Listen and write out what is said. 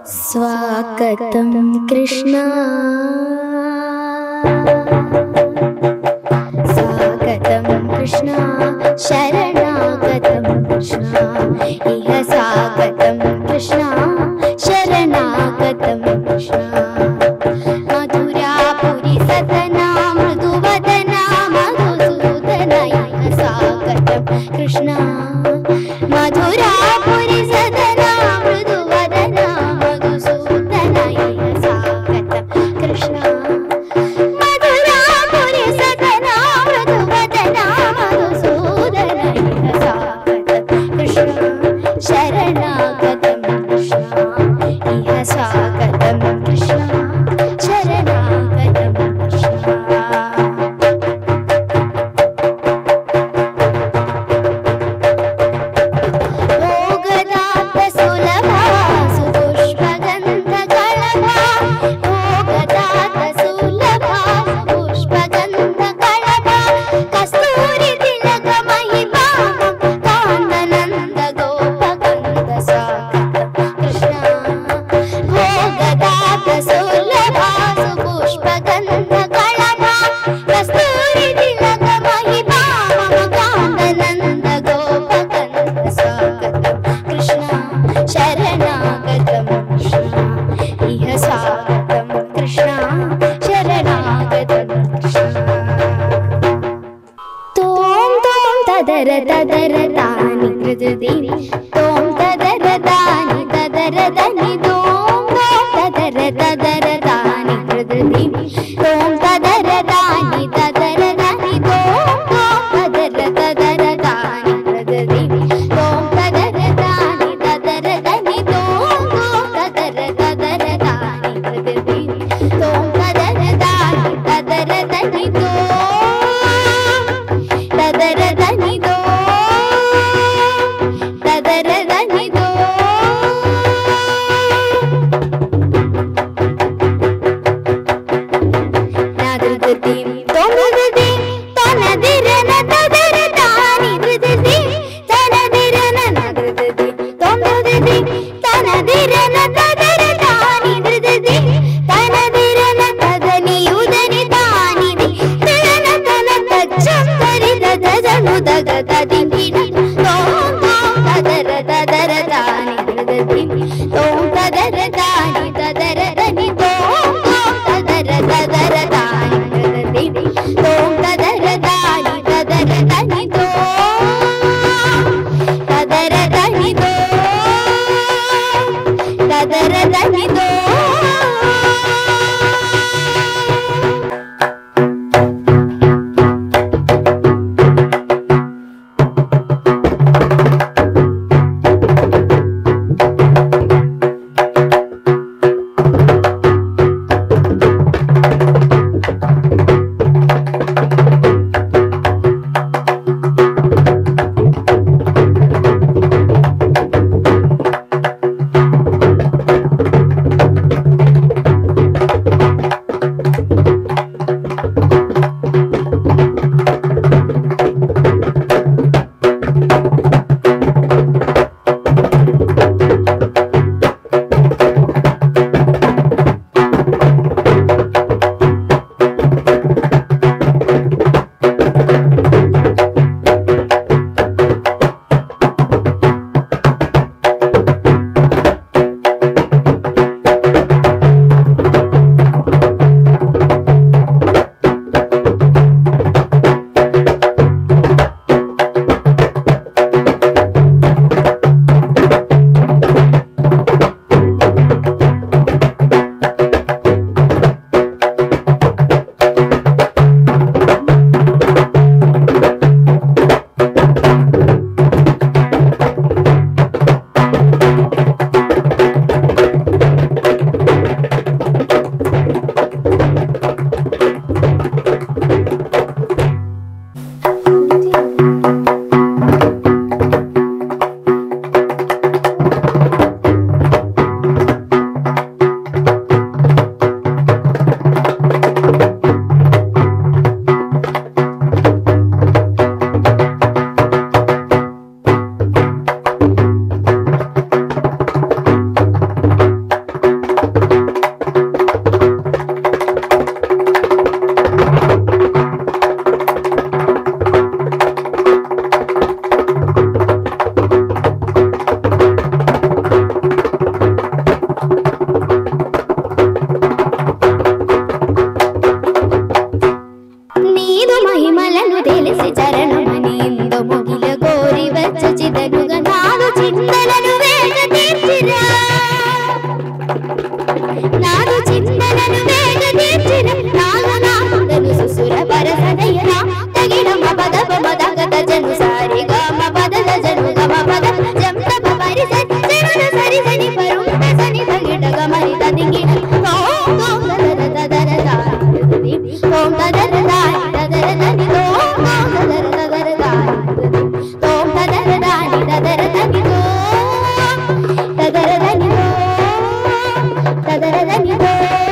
स्वागतं कृष्ण स्वागतं कृष्ण शरणागतं कृष्ण इह स्वागतं कृष्ण शरणागतं कृष्ण मधुरापुरी सदना मृदुवदना मधुसूदना इह स्वागतं कृष्ण मधुरापुरी सदना मृदुवदना मधुसूदना इह स्वागतं कृष्ण मधुरापुरी सदना मृदुवदना मधुसूदना इह स्वागतं कृष्ण शरणागतं कृष्ण इह स्वागतं कृष्ण शरणागतं कृष्ण भोगदात सुलभा सुपुष्पगन्धकलभा भोगदात सुलभा सुपुष्पगन्धकलभा कस्तूरी तिलक महिमा कान्दनन्द गोपगन्ध स्वागतं कृष्ण भोगदात सुलभा सुपुष्पगन्धकलभा कस्तूरी तिलक महिमा कान्दनन्द गोपगन्ध स्वागतं कृष्ण शरणागतं कृष्ण इह स्वागतं कृष्ण शरणागतं कृष्ण तों तदर तदर तानि कृदति तों तदर तानि तदर तनि तों तदर तदर तानि कृदति तों तदर तानि तदर तनि तों तदर तदर तानि कृदति तों तदर तानि तदर तनि तों तदर तदर तानि कृदति तों तदर तानि तदर तनि तों तदर तनि तों तदर तनि तों नादृदति तोमृदति तनदिरन तदर तानि दृदति तनदिरन नादृदति तोमृदति तनदिरन तदर तानि दृदति तनदिरन तदनि उदनि तानि दि तन तन तच्चं तरिद तदनु दगदति तों तदर तदर तानि दृदति तों तदर तानि तदर तनि तों तदर तदर तानि दृदति तों तदर तानि तदर तनि तों तदर तनि तों तदर तनि तों ಮರಿ ದಿಂಗಿಣ ತೋಂ ತೋಂ ತದರ ದಾನಿ ತೋಂ ತದರ ದಾನಿ ತದರ ದಾನಿ ತೋಂ ತದರ ದಾನಿ ತೋಂ ತದರ ದಾನಿ ತದರ ದಾನಿ ತೋಂ ತದರ ದಾನಿ ತೋಂ ತದರ ದಾನಿ ತೋಂ